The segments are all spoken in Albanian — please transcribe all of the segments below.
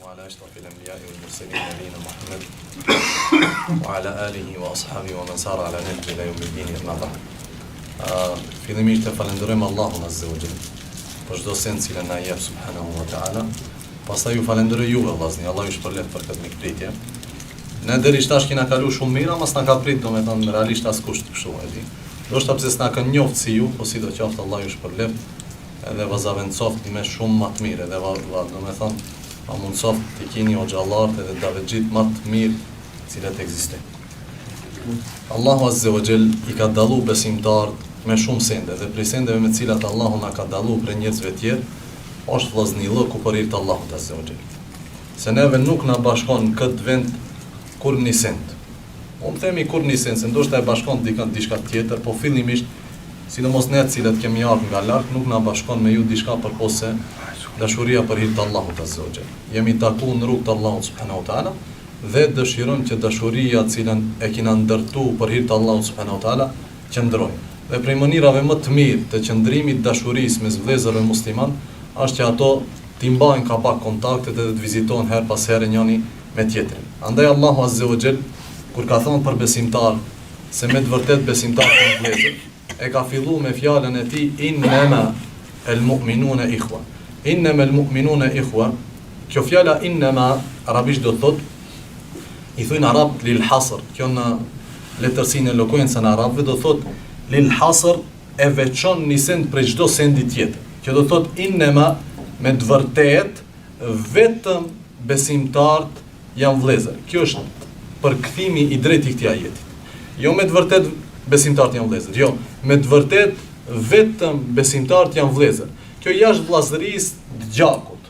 والسلام على أشرف الأنبياء والمرسلين نبينا محمد وعلى آله وأصحابه ومن سار على نهجه إلى يوم الدين أما بعد. Fillimisht e falenderojmë Allahun Azza wa Jall për çdo send që na jep subhanahu wa taala. Pastaj ju falenderoj juve vllazni, Allah ju shpërblet për këtë mikpritje. Ne deri tash kena kalu shumë mirë, mas na ka prit domethënë realisht askush kështu e di. Ndoshta pse s'na kanë njoft si ju, po sidoqoftë Allah ju shpërblet edhe vazavendsoft me shumë më të mirë, edhe domethënë pa mundsoft të keni xhallart edhe davexhit më të mirë cilat ekzistojnë. Allahu Azza wa Jall i ka dallu besimtarët me shumë sende dhe prej sendeve me cilat Allahu na ka dallu për njerëzve tjerë është vllaznilloku për hir të Allahut Azza wa Jall. Se neve nuk na bashkon këtë vend kur një send. Unë themi kur një send, se ndoshta e bashkon diçka tjetër, po fillimisht, sidomos ne të cilët kemi ardhur nga larg, nuk na bashkon me ju diçka përpose dashuria për hir të Allahut Azza wa Jall. Jemi takuar në rrugt të Allahut subhanahu wa taala dhe dëshirojmë që dashuria të cilën e kena ndërtuar për hir të Allahut subhanahu wa taala qëndrojë. Dhe prej mënyrave më të mirë të qëndrimit dashurisë mes vëllezërve musliman është që ato të mbajnë kapak kontaktet dhe të vizitojnë her pas here njëri me tjetrin. Andaj Allahu Azza wa Jall kur ka thonë për besimtar se me të vërtet besimtar janë vëllezër, e ka filluar me fjalën e tij innama al-mu'minuna ikhwa. Innama al-mu'minuna ikhwa. Kjo fjala innama arabisht do thotë i thujnë arab lil hasr. Kjo në letërsinë e elokuencën e arabëve do thotë lil hasr, e veçon një send prej çdo sendi tjetër. Kjo do thotë innema me të vërtet vetëm besimtarët janë vëllezër. Kjo është përkthimi i drejtë i këtij ajeti. Jo me të vërtet besimtarët janë vëllezër. Jo, me të vërtet vetëm besimtarët janë vëllezër. Kjo jashtë vllazërisë të gjakut.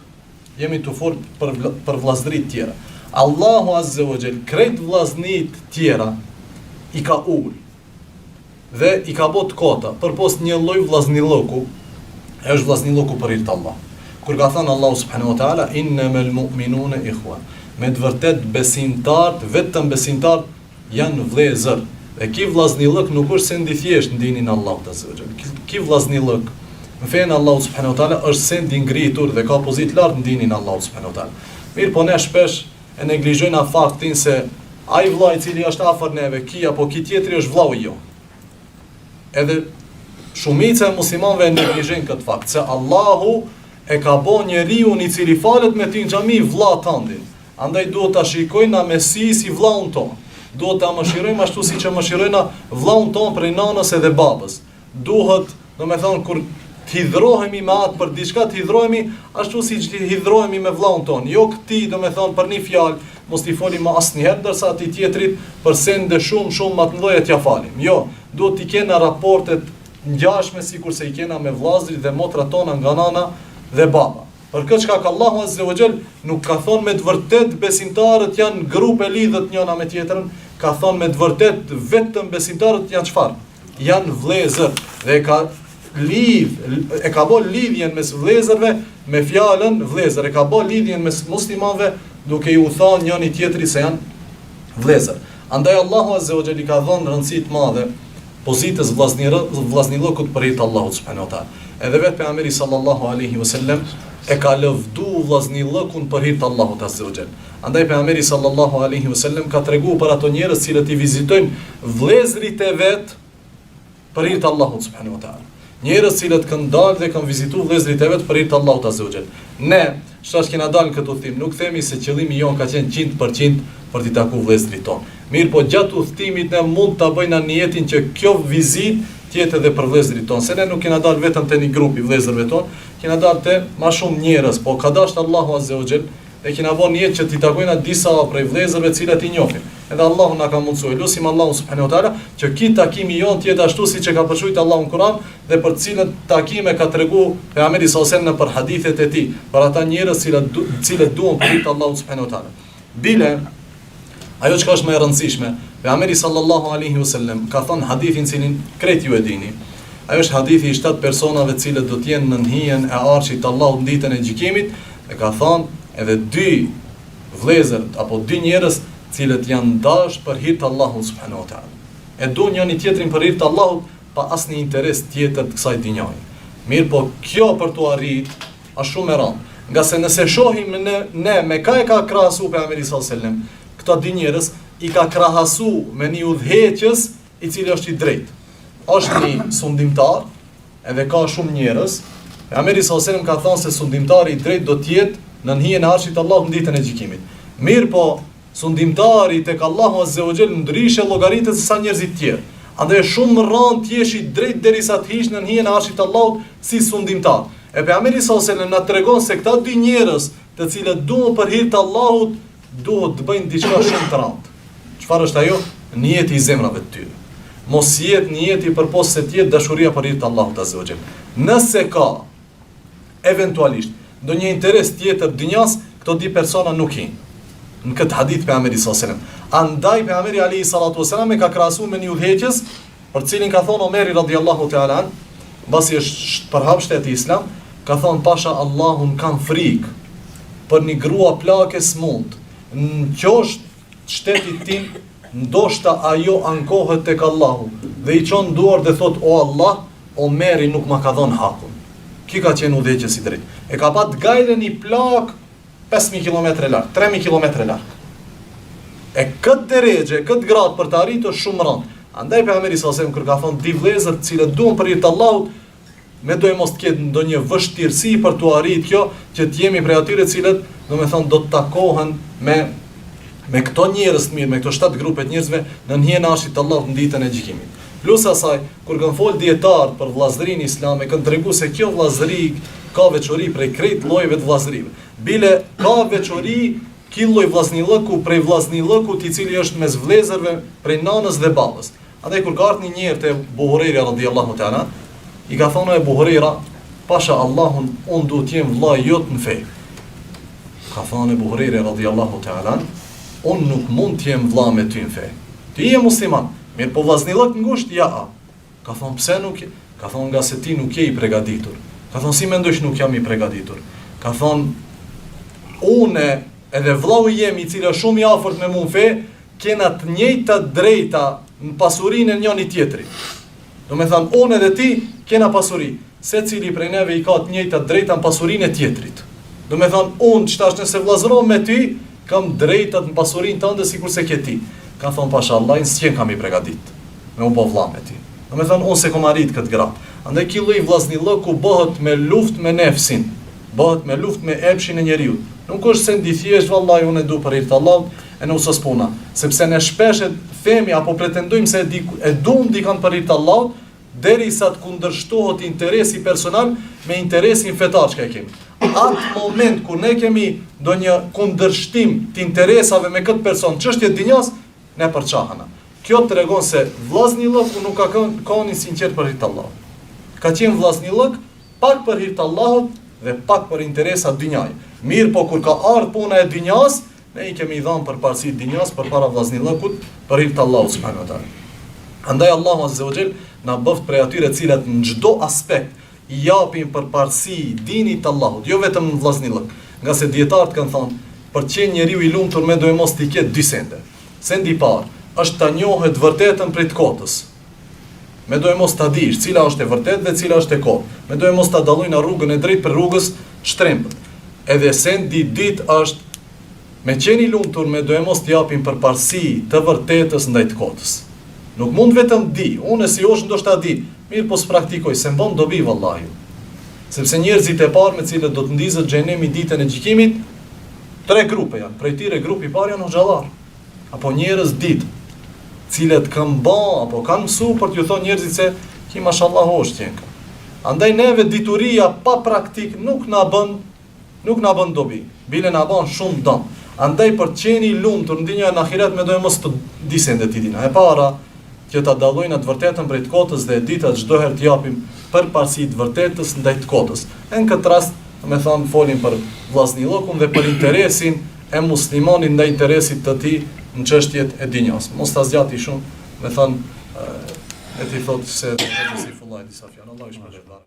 Jemi të fort për vllazëri të tjera. Allahu Azza wa Jall krejt vllaznit tjera i ka ul dhe i ka bot kota përpos një lloj vllaznilloku, është vllaznilloku për hir të Allahut. Kur ka thënë Allahu subhanahu wa taala innamal mu'minuna ikhwa, me të vërtet besimtarët, vetëm besimtarët janë vëllezër. Dhe ky vllaznilllok nuk është se ndithjesht në dinin Allahut Azza wa Jall. Ky vllaznilllok në fenë Allahu subhanahu wa taala është send i ngritur dhe ka pozitë lart në dinin Allahu subhanahu wa taala. Mirë, po ne shpesh e neglizhojna faktin se ai vllai i cili është afër neve, ky apo ky tjetri është vllau i jo. Edhe shumica e muslimanëve e neglizhojnë këtë fakt, se Allahu e ka bën njeriu i cili falet me ty në xhami vlla tandin. Andaj duhet ta shikojnë na me si vllaun ton. Duhet ta mëshirojmë ashtu siç e mëshirojna vllaun ton prej nanës edhe babës. Duhet, domethënë kur të hidhrohemi me atë për diçka, të hidhrohemi ashtu siç hidhrohemi me vllaun ton. Jo këtij, domethënë për një fjalë, mos t'i folim më asnjëherë, ndërsa atij tjetrit për sende shumë më të mëdha t'ia falim. Jo, duhet t'i kena raportet ngjashme sikur se i kena me vllazërit dhe motrat tona nga nana dhe baba. Për këtë shkak Allahu Azza wa Jall nuk ka thonë me të vërtet besimtarët janë grupe lidhët njëna me tjetrën, ka thonë me të vërtet vetëm besimtarët janë çfarë? Janë vëllezër dhe e ka bën lidhjen mes vëllezërve me fjalën vëllezër, e ka bën lidhjen mes muslimanëve duke ju thënë njëri tjetrit se janë vëllezër. Andaj Allahu Azza wa Jall i ka dhënë rëndësi të madhe pozitës vllaznillokut për hir të Allahut subhanahu wa taala. Edhe vetë pejgamberi sallallahu alaihi wasallam e ka lëvdu vllaznillokun për hir të Allahut Azza wa Jall. Andaj pejgamberi sallallahu alaihi wasallam ka treguar për ato njerëz që i vizitojnë vëllezërit e vet për hir të Allahut subhanahu wa taala. Njerëz që kanë dalë dhe kanë vizituar vëllezërit e vet për hir të Allahut Azza wa Jall. Ne, çfarë kena dalë këtu udhtim, nuk themi se qëllimi jon ka qenë 100% për t'i takuar vëllezërit tonë. Mirë, po gjatë udhtimit ne mund ta bëjmë niyetin që kjo vizitë tjetë edhe për vëllezërit tonë. Se ne nuk kena dalë vetëm te një grup i vëllezërve tonë, kena dalë te më shumë njerëz, po ka dashur Allahu Azza wa Jall dhe kena vënë niyet që t'i takojna disa prej vëllezërve të cilat i njohim. Edhe Allahu na ka mundsuar. Lutim Allahun subhanahu wa taala që ky takim i jon të jetë ashtu siç e ka përshkruajtur Allahu në Kur'an dhe për të cilët takime ka treguar pejgamberi sallallahu alajhi wasallam për hadithet e tij, për ata njerëz cilët duan për hir të Allahut subhanahu wa taala. Bile ajo që është më e rëndësishme, pejgamberi sallallahu alaihi wasallam ka thënë hadithin cilin krejt ju e dini. Ajo është hadithi i 7 personave të cilët do të jenë në hijen e arshit të Allahut në ditën e gjykimit, dhe ka thënë edhe 2 vëllezër apo 2 njerëz cilët janë dashur për hir të Allahut subhanahu wa taala. E duan njëri tjetrin për hir të Allahut pa asnjë interes tjetër të kësaj dynjaje. Mirë, po kjo për tu arrit është shumë e rëndë. Nga se nëse shohim ne me ka e ka krahasu pejgamberi sallallahu alajhi wasallam, këta dy njerëz i ka krahasu me një udhëheqës i cili është i drejtë. Është një sundimtar, edhe ka shumë njerëz. Pejgamberi sallallahu alajhi wasallam ka thënë se sundimtari i drejtë do të jetë në hijen e arshit Allahut në ditën e gjykimit. Mirë po, sundimtari tek Allahu azza wa jall ndryshe llogaritet se sa njerëzit tjerë. Andaj shumë rënd të jesh i drejtë derisa të hish në hijen e arshit Allahut si sundimtar. E pejgamberi sallallahu alajhi wasallam na tregon se këta dy njerëz, të cilët duan për hir të Allahut, duhet të bëjnë diçka shumë të rëndë. Çfarë është ajo? Niyeti i zemrave të tyre. Mos jetë niyeti përpos se të jetë dashuria për hir të Allahut azza wa jall. Nëse ka eventualisht ndonjë interes tjetër dynjas, këto dy persona nuk hin. Në këtë hadith pejgamberi sallallahu alajhi wasallam. Andaj pejgamberi alayhi salatu wasallam e ka krahasuar me një udhëheqës, për cilin ka thonë Omeri radhiyallahu ta'ala, mbasi është përhap shteti islam, ka thonë pasha Allahun kam frikë për një grua plake smund. Në qosht shtetit tim, ndoshta ajo ankohet tek Allahu dhe i çon duar dhe thot o Allah, Omeri nuk ma ka dhënë hakun. Ki ka qenë udhëheqës i drejtë. E ka pat gajlen i plak 5000 km larg, 3000 km larg. E këtë deregje, këtë gradë për të arritur shumë rënd. Andaj pejgamberi sallallahu alajhi wasallam kur ka thonë di vëllezër të cilët duan për hir të Allahut, me dojë mos të ketë ndonjë vështirësi për t'u arritur kjo, që të jemi prej atyre të cilët, domethënë do të takohen me këto njerëz të mirë, me këto 7 grupe të njerëzve në hijen e arshit të Allahut në ditën e gjykimit. Plus asaj, kur kanë fol dietar për vllazërinë islame, kanë treguar se kjo vllazëri ka veçori prej krejt llojeve të vllazërive. Bile ka veçori ky lloj vllaznillëku prej vllaznillëkut i cili është mes vëllezërve prej nanës dhe babës. Andaj kur ka ardhur një njerëz te Buhurejra radhiyallahu ta'ala, i ka thonë e Buhurejra, pasha Allahun, unë duhet të jem vllai jot në fe. Ka thonë e Buhurejra radhiyallahu ta'ala, unë nuk mund të jem vlla me ty në fe. Ti je musliman, mirë po vllaznillëk ngusht ja. Ka thonë pse nuk je? Ka thonë nga se ti nuk je i përgatitur. Ka thonë si mendosh nuk jam i përgatitur? Ka thonë unë edhe vllau jem i cili është shumë i afërt me mua në fe, kena të njëjta drejta në pasurinë e njëri tjetrit. Do me thënë, unë edhe ti kena pasuri, se cili prej neve i ka të njëjta drejta në pasurinë e tjetrit. Do me thënë, unë qëtash nëse vllazërohem me ty, kam drejtat në pasurinë tënde sikur se ke ti. Ka thonë pasha Allah, s'jen kam i përgatit me u bo vlla me ti. Do me thënë, unë se kom arrit këtë gradë. Andaj ky lloj vllaznillëku bëhet me luftë me nefsin, bëhet me luftë me epshin e njeriu. Nuk është se ndi thjesht vallahi unë e du për hir të Allahut, e nuk sos puna, sepse ne shpesh themi apo pretendojmë se e duam dikan për hir të Allahut, derisa të kundërshtohet interesi personal me interesin fetar që kemi. Atë moment kur ne kemi ndonjë kundërshtim të interesave me këtë person, çështje dinjas, ne përçahana. Kjo tregon se vllaznillëku nuk ka qenë sinqert për hir të Allahut. Ka qenë vllaznillëk pak për hir të Allahut dhe pak për interesa dynjaje. Mirë po kur ka ardhur puna e dynjas, ne i kemi dhënë përparësi dynjas përpara vllaznillëkut për hir të Allahut subhanahu wa taala. Andaj Allahu azza wa jall na bëft prej atyre të cilat në çdo aspekt i japin përparësi dinit të Allahut, jo vetëm në vllaznillëk. Nga se dietarët kanë thënë, për të qenë njeriu i lumtur me dojë mos t'i ketë dy sende. Sendi i parë është ta njohë të vërtetën prej të kotës. Me dojë mos ta dish cila është e vërtetë dhe cila është e kotë. Me dojë mos ta dallojë në rrugën e drejtë për rrugës shtrembët. Edhe sendi i dytë është me qenë i lumtur me dojë mos t'i japin përparësi të vërtetës ndaj të kotës. Nuk mund vetëm di, unë si josh ndoshta di, mirë po s'praktikoj, se mbon dobi vallahi. Sepse njerëzit e parë me cilët do të ndizet xhenemi ditën e gjykimit, 3 grupe janë. Prej tyre grupi i parë janë xhallar, apo njerëz ditë, cilët kanë bë apo kanë mësuar për t'ju thonë njerëzit se ki mashallah është jenka. Andaj neve dituria pa praktik nuk na bën dobi, bile na bën shumë dëm. Andaj për të qenë i lumtur në dinjën e ahiret me dojë mos të disën të dina. E para që ta dallojnë atë vërtetën prej të kotës dhe e dyta çdo herë të japim përparësi të vërtetës ndaj të kotës. Në këtë rast, me thënë folim për vllaznillëkun dhe për interesin e muslimanit ndaj interesit të tij në çështjet e dinjas. Mos ta zgjati shumë, me thënë e ti thotë se si fullaj disa fjalë. Allahu i shpëlbej.